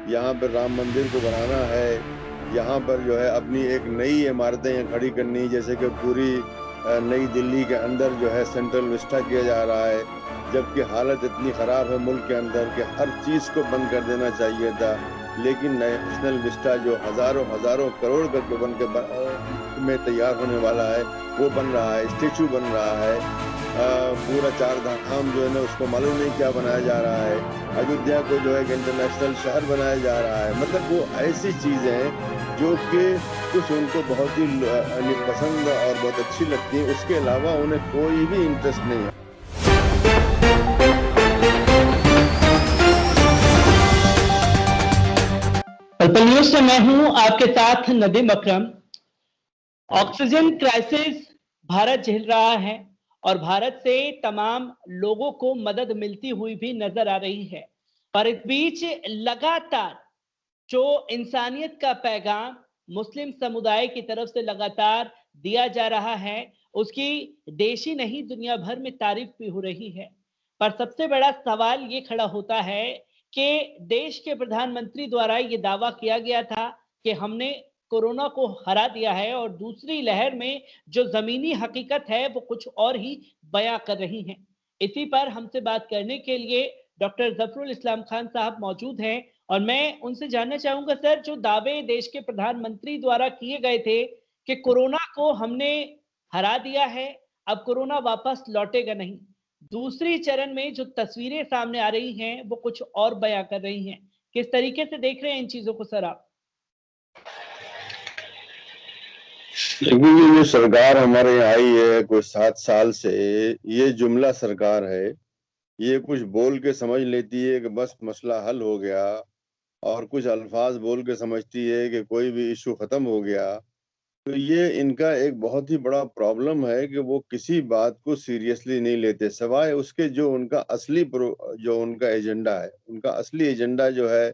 यहाँ पर राम मंदिर को बनाना है, यहाँ पर जो है अपनी एक नई इमारतें यहाँ खड़ी करनी, जैसे कि पूरी नई दिल्ली के अंदर जो है सेंट्रल विस्टा किया जा रहा है, जबकि हालत इतनी ख़राब है मुल्क के अंदर कि हर चीज़ को बंद कर देना चाहिए था। लेकिन नेशनल विस्टा जो हज़ारों हज़ारों करोड़ करके बन के में तैयार होने वाला है, वो बन रहा है, स्टेचू बन रहा है। पूरा चार धाम जो है ना उसको मालूम नहीं क्या बनाया जा रहा है। अयोध्या को जो है इंटरनेशनल शहर बनाया जा रहा है। मतलब वो ऐसी चीज़ें हैं जो कि कुछ उनको बहुत ही पसंद और बहुत अच्छी लगती है, उसके अलावा उन्हें कोई भी इंटरेस्ट नहीं है। पर्पल न्यूज से मैं हूं आपके साथ नदीम अकरम। ऑक्सीजन क्राइसिस भारत झेल रहा है और भारत से तमाम लोगों को मदद मिलती हुई भी नजर आ रही है, पर इस बीच लगातार जो इंसानियत का पैगाम मुस्लिम समुदाय की तरफ से लगातार दिया जा रहा है, उसकी देशी नहीं दुनिया भर में तारीफ भी हो रही है। पर सबसे बड़ा सवाल ये खड़ा होता है कि देश के प्रधानमंत्री द्वारा ये दावा किया गया था कि हमने कोरोना को हरा दिया है, और दूसरी लहर में जो जमीनी हकीकत है वो कुछ और ही बयां कर रही है। इसी पर हमसे बात करने के लिए डॉक्टर जफरुल इस्लाम खान साहब मौजूद हैं, और मैं उनसे जानना चाहूंगा, सर, जो दावे देश के प्रधानमंत्री द्वारा किए गए थे कि कोरोना को हमने हरा दिया है, अब कोरोना वापस लौटेगा नहीं, दूसरी चरण में जो तस्वीरें सामने आ रही हैं वो कुछ और बयां कर रही हैं। किस तरीके से देख रहे हैं इन चीजों को सर आप? देखिए, ये जो सरकार हमारे यहाँ आई है कुछ 7 साल से, ये जुमला सरकार है। ये कुछ बोल के समझ लेती है कि बस मसला हल हो गया, और कुछ अल्फाज बोल के समझती है कि कोई भी इशू खत्म हो गया। तो ये इनका एक बहुत ही बड़ा प्रॉब्लम है कि वो किसी बात को सीरियसली नहीं लेते, सिवाय उसके जो उनका जो उनका एजेंडा है। उनका असली एजेंडा जो है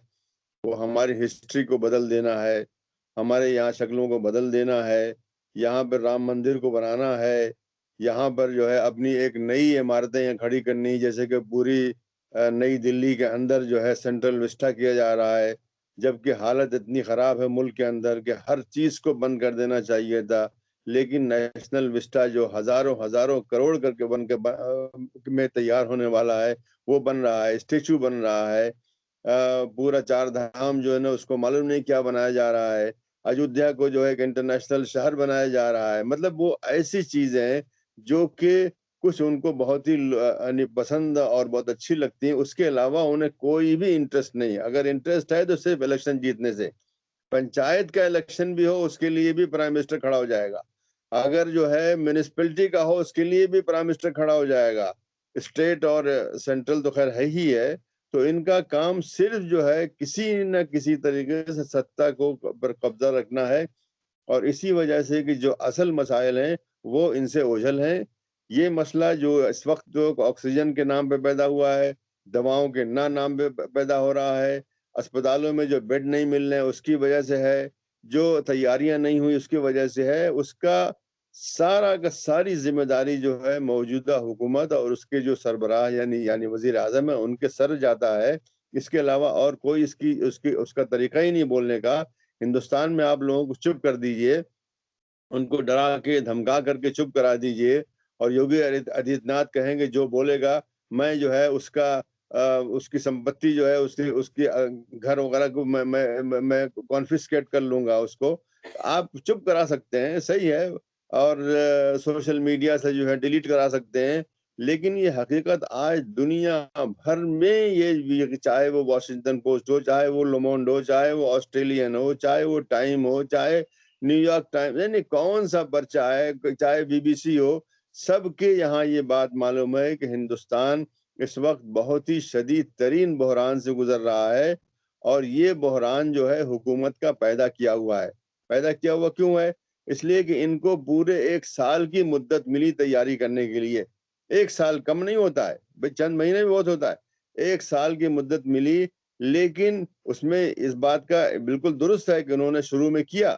वो हमारी हिस्ट्री को बदल देना है, हमारे यहाँ शक्लों को बदल देना है, यहाँ पर राम मंदिर को बनाना है, यहाँ पर जो है अपनी एक नई इमारतें यहाँ खड़ी करनी, जैसे कि पूरी नई दिल्ली के अंदर जो है सेंट्रल विस्टा किया जा रहा है, जबकि हालत इतनी ख़राब है मुल्क के अंदर कि हर चीज़ को बंद कर देना चाहिए था। लेकिन नेशनल विस्टा जो हज़ारों हज़ारों करोड़ करके बन के में तैयार होने वाला है, वो बन रहा है, स्टेचू बन रहा है। पूरा चार धाम जो है ना उसको मालूम नहीं क्या बनाया जा रहा है। अयोध्या को जो है एक इंटरनेशनल शहर बनाया जा रहा है। मतलब वो ऐसी चीजें हैं जो कि कुछ उनको बहुत ही पसंद और बहुत अच्छी लगती हैं, उसके अलावा उन्हें कोई भी इंटरेस्ट नहीं है। अगर इंटरेस्ट है तो सिर्फ इलेक्शन जीतने से। पंचायत का इलेक्शन भी हो उसके लिए भी प्राइम मिनिस्टर खड़ा हो जाएगा। अगर जो है म्युनिसिपैलिटी का हो उसके लिए भी प्राइम मिनिस्टर खड़ा हो जाएगा। स्टेट और सेंट्रल तो खैर है ही है। तो इनका काम सिर्फ जो है किसी न किसी तरीके से सत्ता को पर कब्जा रखना है, और इसी वजह से कि जो असल मसाइल हैं वो इनसे ओझल हैं। ये मसला जो इस वक्त जो ऑक्सीजन के नाम पे पैदा हुआ है, दवाओं के नाम पे पैदा हो रहा है, अस्पतालों में जो बेड नहीं मिल रहे हैं उसकी वजह से है, जो तैयारियां नहीं हुई उसकी वजह से है, उसका सारा का सारी जिम्मेदारी जो है मौजूदा हुकूमत और उसके जो सरबराह यानी यानी वजीर आजम है उनके सर जाता है। इसके अलावा और कोई इसकी उसकी उसका तरीका ही नहीं बोलने का। हिंदुस्तान में आप लोगों को चुप कर दीजिए, उनको डरा के धमका करके चुप करा दीजिए, और योगी आदित्यनाथ कहेंगे जो बोलेगा मैं जो है उसकी संपत्ति जो है उसकी उसकी घर वगैरह को मैं कॉन्फिस्केट कर लूंगा उसको। आप चुप करा सकते हैं, सही है, और सोशल मीडिया से जो है डिलीट करा सकते हैं। लेकिन ये हकीकत आज दुनिया भर में ये चाहे वो वॉशिंगटन पोस्ट हो, चाहे वो लोमोंड हो, चाहे वो ऑस्ट्रेलियन हो, चाहे वो टाइम हो, चाहे न्यूयॉर्क टाइम्स, यानी कौन सा पर्चा है, चाहे बीबीसी हो, सबके यहाँ ये बात मालूम है कि हिंदुस्तान इस वक्त बहुत ही शदीद तरीन बहरान से गुजर रहा है। और ये बहरान जो है हुकूमत का पैदा किया हुआ है। पैदा किया हुआ क्यों है? इसलिए कि इनको पूरे 1 साल की मुद्दत मिली तैयारी करने के लिए। 1 साल कम नहीं होता है, चंद महीने भी बहुत होता है। 1 साल की मुद्दत मिली, लेकिन उसमें इस बात का बिल्कुल दुरुस्त है कि उन्होंने शुरू में किया,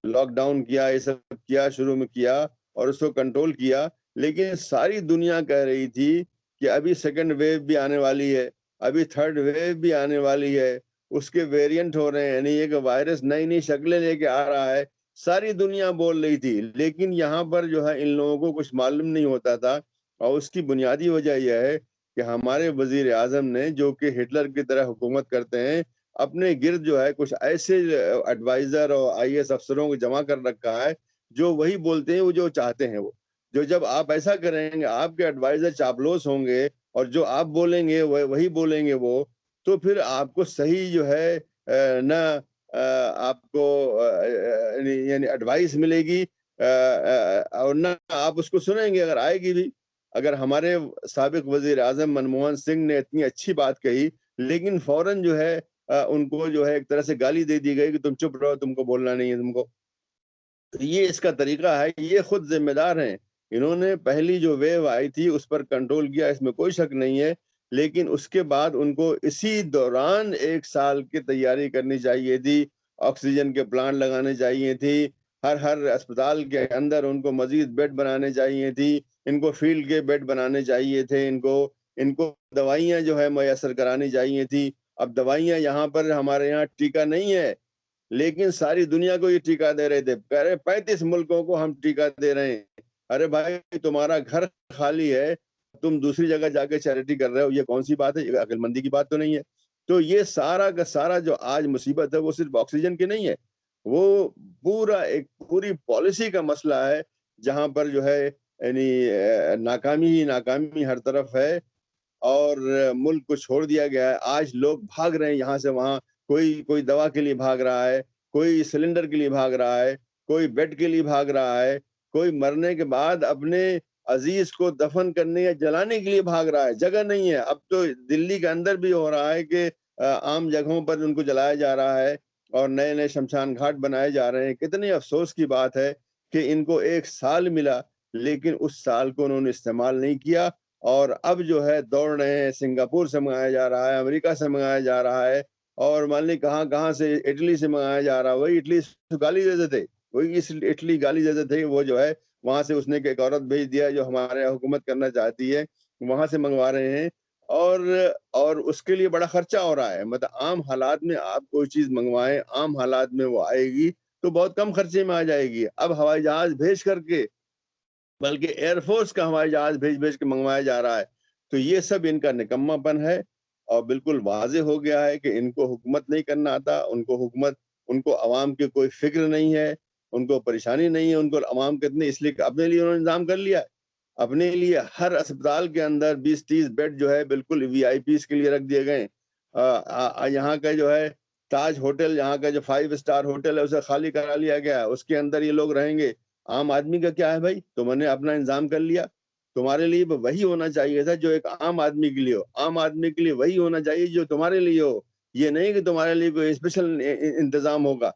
लॉकडाउन किया, ये सब किया, शुरू में किया और उसको कंट्रोल किया। लेकिन सारी दुनिया कह रही थी कि अभी सेकंड वेव भी आने वाली है, अभी थर्ड वेव भी आने वाली है। उसके वेरिएंट हो रहे हैं, यानी एक वायरस नई नई शक्लें लेके आ रहा है, सारी दुनिया बोल रही थी, लेकिन यहाँ पर जो है इन लोगों को कुछ मालूम नहीं होता था। और उसकी बुनियादी वजह यह है कि हमारे वजीर आजम ने, जो कि हिटलर की तरह हुकूमत करते हैं, अपने गिर्द जो है कुछ ऐसे एडवाइजर और आईएएस अफसरों को जमा कर रखा है जो वही बोलते हैं, वो जो चाहते हैं वो। जो जब आप ऐसा करेंगे, आपके एडवाइजर चापलूस होंगे और जो आप बोलेंगे वही बोलेंगे वो, तो फिर आपको सही जो है न आपको यानी एडवाइस मिलेगी और न आप उसको सुनेंगे अगर आएगी भी। अगर हमारे साबिक वजीर आजम मनमोहन सिंह ने इतनी अच्छी बात कही, लेकिन फौरन जो है उनको जो है एक तरह से गाली दे दी गई कि तुम चुप रहो, तुमको बोलना नहीं है तुमको। तो ये इसका तरीका है, ये खुद जिम्मेदार हैं। इन्होंने पहली जो वेव आई थी उस पर कंट्रोल किया, इसमें कोई शक नहीं है, लेकिन उसके बाद उनको इसी दौरान 1 साल की तैयारी करनी चाहिए थी, ऑक्सीजन के प्लांट लगाने चाहिए थी, हर अस्पताल के अंदर उनको मजीद बेड बनाने चाहिए थी, इनको फील्ड के बेड बनाने चाहिए थे, इनको दवाइयाँ जो है मुयस्सर करानी चाहिए थी। अब दवाइयाँ यहाँ पर हमारे यहाँ टीका नहीं है, लेकिन सारी दुनिया को ये टीका दे रहे थे, कह रहे 35 मुल्कों को हम टीका दे रहे हैं। अरे भाई, तुम्हारा घर खाली है, तुम दूसरी जगह जाके चैरिटी कर रहे हो, ये कौन सी बात है? ये अक्लमंदी की बात तो नहीं है। तो ये सारा का सारा जो आज मुसीबत है वो सिर्फ ऑक्सीजन की नहीं है, वो पूरा एक पूरी पॉलिसी का मसला है, जहां पर जो है यानी नाकामी ही नाकामी हर तरफ है और मुल्क को छोड़ दिया गया है। आज लोग भाग रहे हैं यहाँ से वहां, कोई कोई दवा के लिए भाग रहा है, कोई सिलेंडर के लिए भाग रहा है, कोई बेड के लिए भाग रहा है, कोई मरने के बाद अपने अजीज को दफन करने या जलाने के लिए भाग रहा है। जगह नहीं है। अब तो दिल्ली के अंदर भी हो रहा है कि आम जगहों पर उनको जलाया जा रहा है और नए नए शमशान घाट बनाए जा रहे हैं। कितने अफसोस की बात है कि इनको 1 साल मिला, लेकिन उस साल को उन्होंने इस्तेमाल नहीं किया और अब जो है दौड़ रहे हैं, सिंगापुर से मंगाया जा रहा है, अमेरिका से मंगाया जा रहा है और मान ली कहाँ से, इटली से मंगाया जा रहा है। वही इटली से गाली देते थे, वही इस इटली गाली देते थे, वो जो है वहां से उसने एक औरत भेज दिया जो हमारे यहाँ हुकूमत करना चाहती है, वहां से मंगवा रहे हैं और उसके लिए बड़ा खर्चा हो रहा है। मतलब आम हालात में आप कोई चीज मंगवाएं, आम हालात में वो आएगी तो बहुत कम खर्चे में आ जाएगी। अब हवाई जहाज भेज करके, बल्कि एयरफोर्स का हवाई जहाज भेज भेज के मंगवाया जा रहा है। तो ये सब इनका निकम्मापन है और बिल्कुल वाजे हो गया है कि इनको हुकूमत नहीं करना आता, उनको अवाम की कोई फिक्र नहीं है, उनको परेशानी नहीं है, उनको अवाम कितने, इसलिए अपने लिए उन्होंने इंतजाम कर लिया है। अपने लिए हर अस्पताल के अंदर 20-30 बेड जो है बिल्कुल वीआईपीज के लिए रख दिए गए। यहाँ का जो है ताज होटल, यहाँ का जो 5 स्टार होटल है, उसे खाली करा लिया गया है, उसके अंदर ये लोग रहेंगे। आम आदमी का क्या है भाई? तुमने अपना इंतजाम कर लिया, तुम्हारे लिए वही होना चाहिए था जो एक आम आदमी के लिए हो। आम आदमी के लिए वही होना चाहिए जो तुम्हारे लिए हो, ये नहीं कि तुम्हारे लिए कोई स्पेशल इंतजाम होगा।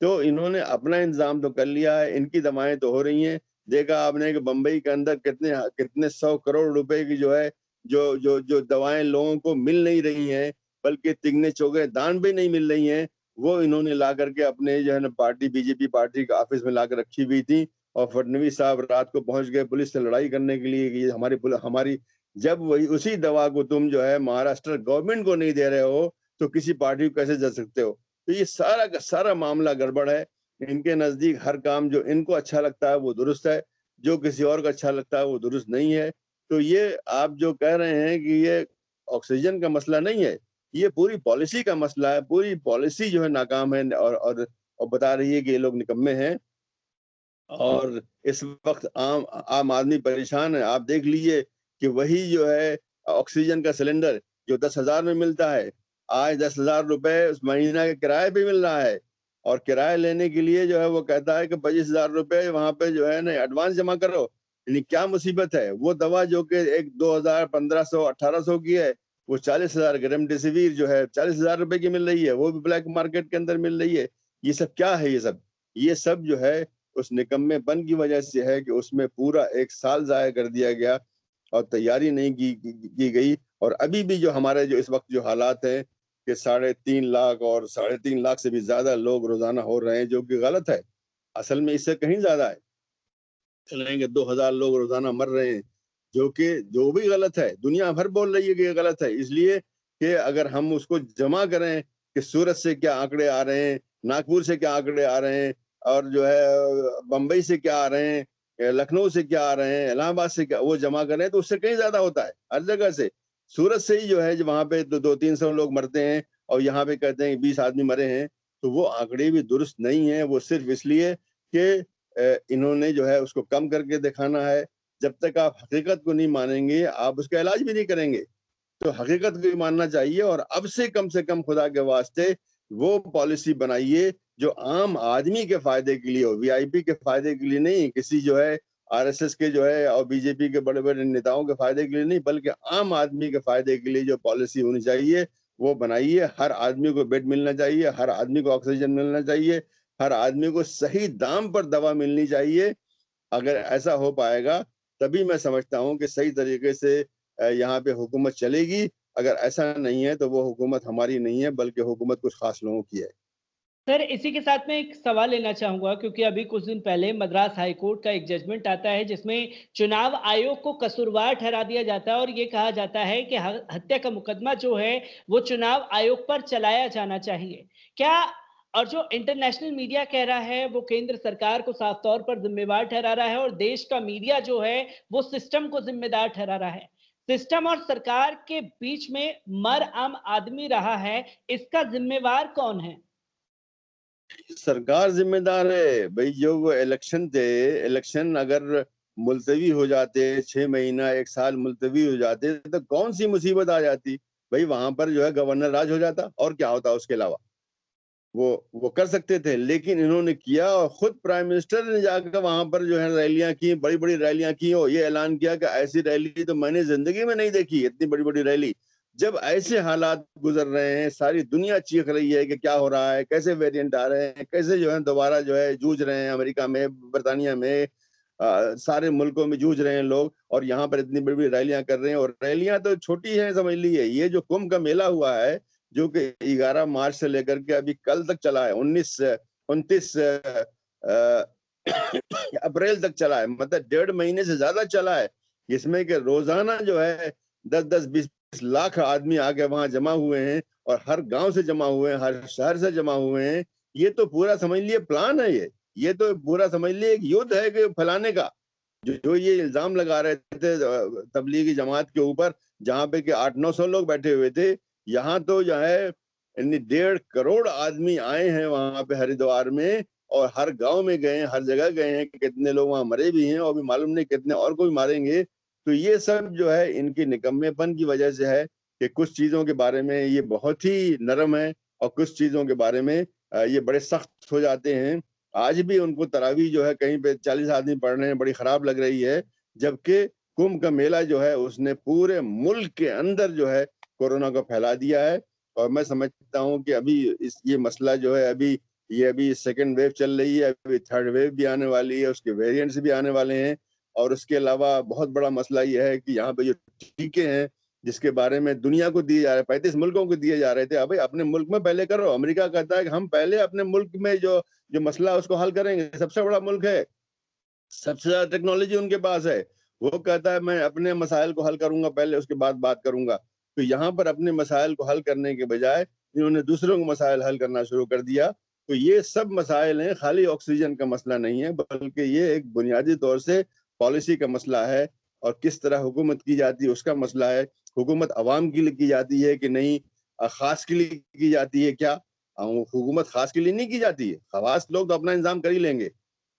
तो इन्होंने अपना इंतजाम तो कर लिया है, इनकी दवाएं तो हो रही हैं। देखा आपने कि बंबई के अंदर कितने कितने 100 करोड़ रुपए की जो है जो दवाएं लोगों को मिल नहीं रही हैं, बल्कि तिगने चौगे दान भी नहीं मिल रही हैं, वो इन्होंने ला करके अपने जो है ना पार्टी, बीजेपी पार्टी के ऑफिस में लाकर रखी हुई थी। और फडणवीस साहब रात को पहुंच गए पुलिस से लड़ाई करने के लिए कि हमारी, जब वही उसी दवा को तुम जो है महाराष्ट्र गवर्नमेंट को नहीं दे रहे हो तो किसी पार्टी को कैसे दे सकते हो? तो ये सारा का सारा मामला गड़बड़ है। इनके नजदीक हर काम जो इनको अच्छा लगता है वो दुरुस्त है, जो किसी और को अच्छा लगता है वो दुरुस्त नहीं है। तो ये आप जो कह रहे हैं कि ये ऑक्सीजन का मसला नहीं है, ये पूरी पॉलिसी का मसला है। पूरी पॉलिसी जो है नाकाम है और बता रही है कि ये लोग निकम्मे हैं और इस वक्त आम आम आदमी परेशान है। आप देख लीजिए कि वही जो है ऑक्सीजन का सिलेंडर जो 10,000 में मिलता है, आज 10,000 रुपए उस महीना के किराए पे मिल रहा है और किराया लेने के लिए जो है वो कहता है कि 25,000 रुपए वहां पे जो है ना एडवांस जमा करो। यानी क्या मुसीबत है? वो दवा जो कि एक 2,000, 1,500, 1,800 की है, वो 40,000 रेमडेसिविर जो है 40,000 रुपए की मिल रही है, वो भी ब्लैक मार्केट के अंदर मिल रही है। ये सब क्या है? ये सब जो है उस निकम्मेपन की वजह से है कि उसमें पूरा 1 साल ज़ाया कर दिया गया और तैयारी नहीं की गई। और अभी भी जो हमारे जो इस वक्त जो हालात हैं कि 3.5 लाख और 3.5 लाख से भी ज्यादा लोग रोजाना हो रहे हैं, जो कि गलत है। असल में इससे कहीं ज्यादा है। चलेंगे 2,000 लोग रोजाना मर रहे हैं, जो भी गलत है। दुनिया भर बोल रही है कि ये गलत है, इसलिए कि अगर हम उसको जमा करें कि सूरत से क्या आंकड़े आ रहे हैं, नागपुर से क्या आंकड़े आ रहे हैं, और जो है बंबई से क्या आ रहे हैं, लखनऊ से क्या आ रहे हैं, इलाहाबाद से क्या, वो जमा कर रहे हैं, तो उससे कहीं ज्यादा होता है हर जगह से। सूरत से ही जो है, वहां पे 200-300 लोग मरते हैं और यहाँ पे कहते हैं 20 आदमी मरे हैं, तो वो आंकड़े भी दुरुस्त नहीं है। वो सिर्फ इसलिए कि इन्होंने जो है उसको कम करके दिखाना है। जब तक आप हकीकत को नहीं मानेंगे, आप उसका इलाज भी नहीं करेंगे। तो हकीकत को भी मानना चाहिए, और अब से कम खुदा के वास्ते वो पॉलिसी बनाइए जो आम आदमी के फायदे के लिए हो, वीआईपी के फायदे के लिए नहीं, किसी जो है आरएसएस के जो है और बीजेपी के बड़े-बड़े नेताओं के फायदे के लिए नहीं, बल्कि आम आदमी के फायदे के लिए जो पॉलिसी होनी चाहिए वो बनाइए। हर आदमी को बेड मिलना चाहिए, हर आदमी को ऑक्सीजन मिलना चाहिए, हर आदमी को सही दाम पर दवा मिलनी चाहिए। अगर ऐसा हो पाएगा, तभी मैं समझता हूँ कि सही तरीके से यहाँ पे हुकूमत चलेगी। अगर ऐसा नहीं है तो वो हुकूमत हमारी नहीं है, बल्कि हुकूमत कुछ खास लोगों की है। सर, इसी के साथ मैं एक सवाल लेना चाहूँगा, क्योंकि अभी कुछ दिन पहले मद्रास हाई कोर्ट का एक जजमेंट आता है जिसमें चुनाव आयोग को कसूरवार ठहरा दिया जाता है और ये कहा जाता है कि हत्या का मुकदमा जो है वो चुनाव आयोग पर चलाया जाना चाहिए। क्या, और जो इंटरनेशनल मीडिया कह रहा है वो केंद्र सरकार को साफ तौर पर जिम्मेवार ठहरा रहा है, और देश का मीडिया जो है वो सिस्टम को जिम्मेदार ठहरा रहा है। सिस्टम और सरकार के बीच में मर आम आदमी रहा है, इसका जिम्मेवार कौन है? सरकार जिम्मेदार है भाई। जो वो इलेक्शन थे, इलेक्शन अगर मुलतवी हो जाते, 6 महीना 1 साल मुलतवी हो जाते, तो कौन सी मुसीबत आ जाती भाई? वहां पर जो है गवर्नर राज हो जाता, और क्या होता उसके अलावा। वो कर सकते थे, लेकिन इन्होंने किया, और खुद प्राइम मिनिस्टर ने जाकर वहां पर जो है रैलियां की, बड़ी बड़ी रैलियां की, और ये ऐलान किया कि ऐसी रैली तो मैंने जिंदगी में नहीं देखी, इतनी बड़ी बड़ी रैली। जब ऐसे हालात गुजर रहे हैं, सारी दुनिया चीख रही है कि क्या हो रहा है, कैसे वेरिएंट आ रहे हैं, कैसे जो है दोबारा जो है जूझ रहे हैं, अमेरिका में, बर्तानिया में, सारे मुल्कों में जूझ रहे हैं लोग, और यहाँ पर इतनी बड़ी बड़ी रैलियां कर रहे हैं। और रैलियां तो छोटी हैं, समझ लीजिए। ये जो कुंभ का मेला हुआ है, जो कि 11 मार्च से लेकर के अभी कल तक चला है, 29 अप्रैल तक चला है, मतलब 1.5 महीने से ज्यादा चला है। इसमें कि रोजाना जो है 10-10, 20 लाख आदमी आके वहां जमा हुए हैं, और हर गांव से जमा हुए हैं, हर शहर से जमा हुए हैं। ये तो पूरा समझ लिए प्लान है। ये तो पूरा समझ लिए एक युद्ध है कि फैलाने का। जो ये इल्जाम लगा रहे थे तबलीगी जमात के ऊपर, जहां पे कि 800-900 लोग बैठे हुए थे, यहाँ तो जो है 1.5 करोड़ आदमी आए हैं वहां पे हरिद्वार में, और हर गांव में गए, हर जगह गए हैं। कितने लोग वहां मरे भी हैं, और भी मालूम नहीं कितने और को भी मारेंगे। तो ये सब जो है इनके निकम्मेपन की वजह से है कि कुछ चीजों के बारे में ये बहुत ही नरम है, और कुछ चीजों के बारे में ये बड़े सख्त हो जाते हैं। आज भी उनको तरावी जो है कहीं पे 40 आदमी पढ़ रहे हैं, बड़ी खराब लग रही है। जबकि कुंभ का मेला जो है उसने पूरे मुल्क के अंदर जो है कोरोना को फैला दिया है। और मैं समझता हूँ कि अभी ये मसला जो है, अभी सेकेंड वेव चल रही है, अभी थर्ड वेव भी आने वाली है, उसके वेरिएंट्स भी आने वाले हैं। और उसके अलावा बहुत बड़ा मसला ये है कि यहाँ पे जो टीके हैं, जिसके बारे में दुनिया को दिए जा रहे, 35 मुल्कों को दिए जा रहे थे, अभी अपने मुल्क में पहले करो। अमेरिका कहता है कि हम पहले अपने मुल्क में जो जो मसला है उसको हल करेंगे, सबसे बड़ा मुल्क है, सबसे ज्यादा टेक्नोलॉजी उनके पास है। वो कहता है मैं अपने मसाइल को हल करूंगा पहले, उसके बाद बात करूंगा। तो यहाँ पर अपने मसाइल को हल करने के बजाय इन्होंने दूसरों को मसाइल हल करना शुरू कर दिया। तो ये सब मसाइल हैं, खाली ऑक्सीजन का मसला नहीं है, बल्कि ये एक बुनियादी तौर से पॉलिसी का मसला है, और किस तरह हुकूमत की जाती है उसका मसला है। हुकूमत अवाम के लिए की जाती है कि नहीं, खास के लिए की जाती है क्या? हुकूमत खास के लिए नहीं की जाती है। खवास लोग तो अपना इंतजाम कर ही लेंगे,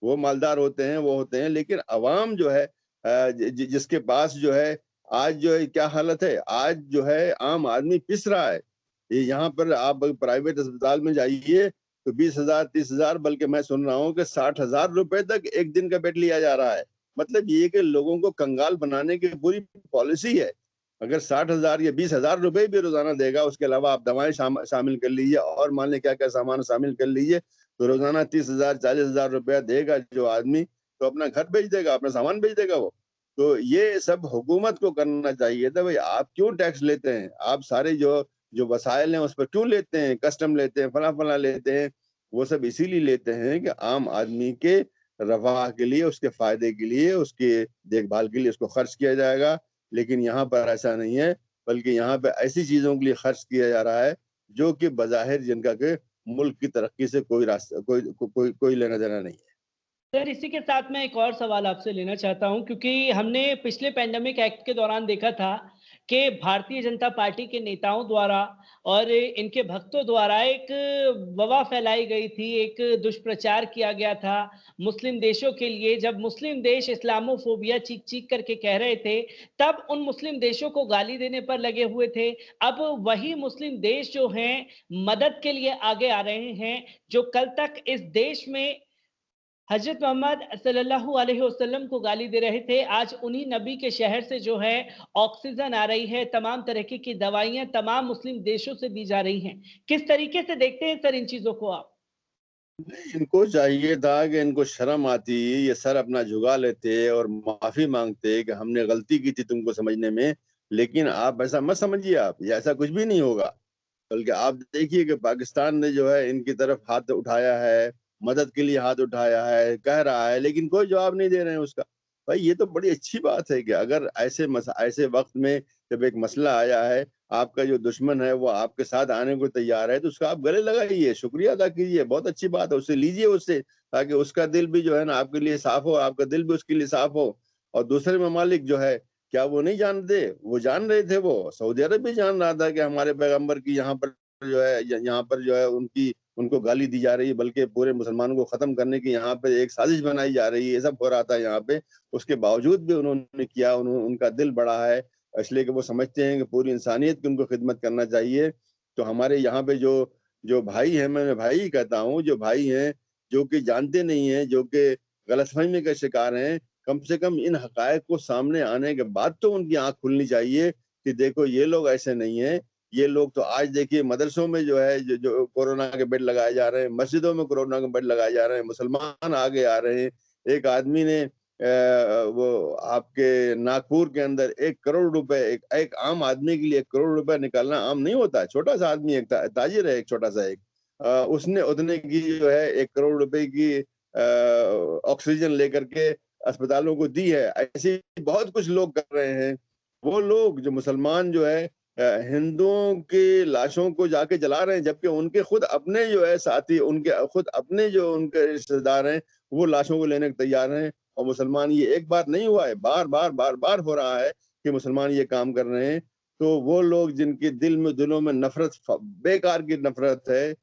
वो मालदार होते हैं, वो होते हैं। लेकिन अवाम जो है, जिसके पास जो है, आज जो है क्या हालत है, आज जो है आम आदमी पिस रहा है। ये यहाँ पर आप प्राइवेट अस्पताल में जाइए तो 20,000 30,000, बल्कि मैं सुन रहा हूँ कि 60,000 रुपए तक एक दिन का बेड लिया जा रहा है। मतलब ये कि लोगों को कंगाल बनाने की पूरी पॉलिसी है। अगर 60,000 या 20,000 रुपए भी रोजाना देगा, उसके अलावा आप दवाएं शामिल कर लीजिए, और मान लें क्या क्या सामान शामिल कर लीजिए, तो रोजाना 30,000 40,000 रुपया देगा जो आदमी, तो अपना घर बेच देगा, अपना सामान बेच देगा वो। तो ये सब हुकूमत को करना चाहिए था। भाई आप क्यों टैक्स लेते हैं? आप सारे जो जो वसाइल हैं उस पर क्यों लेते हैं, कस्टम लेते हैं, फला फला लेते हैं? वो सब इसीलिए लेते हैं कि आम आदमी के रफाह के लिए, उसके फायदे के लिए, उसके देखभाल के लिए उसको खर्च किया जाएगा। लेकिन यहाँ पर ऐसा नहीं है, बल्कि यहाँ पे ऐसी चीजों के लिए खर्च किया जा रहा है जो कि बज़ाहिर जिनका के मुल्क की तरक्की से कोई रास्ता कोई लेना देना नहीं है। सर, इसी के साथ मैं एक और सवाल आपसे लेना चाहता हूँ, क्योंकि हमने पिछले पैंडेमिक एक्ट के दौरान देखा था कि भारतीय जनता पार्टी के नेताओं द्वारा और इनके भक्तों द्वारा एक वबा फैलाई गई थी, एक दुष्प्रचार किया गया था मुस्लिम देशों के लिए। जब मुस्लिम देश इस्लामोफोबिया चीख-चीख करके कह रहे थे, तब उन मुस्लिम देशों को गाली देने पर लगे हुए थे। अब वही मुस्लिम देश जो हैं, मदद के लिए आगे आ रहे हैं, जो कल तक इस देश में हज़रत मोहम्मद सल्लल्लाहु अलैहि वसल्लम को गाली दे रहे थे, आज उन्हीं नबी के शहर से जो है ऑक्सीजन आ रही है, तमाम तरीके की दवाइयाँ तमाम मुस्लिम देशों से दी जा रही हैं। किस तरीके से देखते हैं सर इन चीज़ों को आप? इनको चाहिए था कि इनको शर्म आती, ये सर अपना झुका लेते और माफ़ी माँगते कि हमने गलती की थी तुमको समझने में, लेकिन आप ऐसा मत समझिए आप, ये ऐसा कुछ भी नहीं होगा। बल्कि आप देखिए कि पाकिस्तान ने जो है इनकी तरफ हाथ उठाया है, मदद के लिए हाथ उठाया है, कह रहा है, लेकिन कोई जवाब नहीं दे रहे हैं उसका। भाई ये तो बड़ी अच्छी बात है कि अगर ऐसे वक़्त में जब एक मसला आया है, आपका जो दुश्मन है वो आपके साथ आने को तैयार है, तो उसका आप गले लगाइए, शुक्रिया अदा कीजिए, बहुत अच्छी बात है, उससे लीजिए उससे, ताकि उसका दिल भी जो है ना आपके लिए साफ़ हो, आपका दिल भी उसके लिए साफ़ हो। और दूसरे ममालिक जो है, क्या वो नहीं जानते? वो जान रहे थे वो, सऊदी अरब भी जान रहा था कि हमारे पैगंबर की यहाँ पर जो है यहाँ पर जो है उनको गाली दी जा रही है, बल्कि पूरे मुसलमानों को खत्म करने की यहाँ पे एक साजिश बनाई जा रही है, ये सब हो रहा था यहाँ पे। उसके बावजूद भी उन्होंने किया, उनका दिल बड़ा है, इसलिए कि वो समझते हैं कि पूरी इंसानियत की उनको खिदमत करना चाहिए। तो हमारे यहाँ पे जो जो भाई हैं, मैं भाई ही कहता हूँ, जो भाई हैं, जो कि जानते नहीं हैं, जो कि गलतफ़हमी का शिकार हैं, कम से कम इन हक़ाइक़ को सामने आने के बाद तो उनकी आँख खुलनी चाहिए कि देखो ये लोग ऐसे नहीं हैं, ये लोग तो आज देखिए मदरसों में जो है जो कोरोना के बेड लगाए जा रहे हैं, मस्जिदों में कोरोना के बेड लगाए जा रहे हैं, मुसलमान आगे आ रहे हैं। एक आदमी ने वो आपके नागपुर के अंदर 1 करोड़ रुपए एक आम आदमी के लिए 1 करोड़ रुपए निकालना आम नहीं होता है। छोटा-सा आदमी एक ताजिर है एक छोटा-सा एक। उसने उतने की जो है 1 करोड़ रुपए की ऑक्सीजन लेकर के अस्पतालों को दी है। ऐसे बहुत कुछ लोग कर रहे हैं। वो लोग जो मुसलमान जो है हिंदुओं की लाशों को जाके जला रहे हैं, जबकि उनके खुद अपने जो है साथी, उनके खुद अपने जो उनके रिश्तेदार हैं, वो लाशों को लेने को तैयार हैं। और मुसलमान ये एक बार नहीं हुआ है, बार-बार हो रहा है कि मुसलमान ये काम कर रहे हैं। तो वो लोग जिनके दिलों में नफ़रत बेकार की नफ़रत है,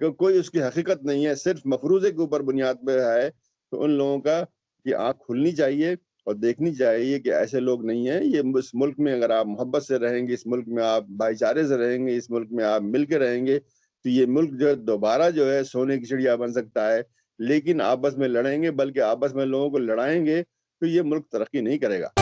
कोई उसकी हकीकत नहीं है, सिर्फ़ मफ़रूज़े के ऊपर बुनियाद पे है, तो उन लोगों का की आँख खुलनी चाहिए और देखनी चाहिए कि ऐसे लोग नहीं हैं। ये इस मुल्क में अगर आप मोहब्बत से रहेंगे, इस मुल्क में आप भाईचारे से रहेंगे, इस मुल्क में आप मिल के रहेंगे, तो ये मुल्क जो है दोबारा जो है सोने की चिड़िया बन सकता है। लेकिन आपस में लड़ेंगे, बल्कि आपस में लोगों को लड़ाएँगे, तो ये मुल्क तरक्की नहीं करेगा।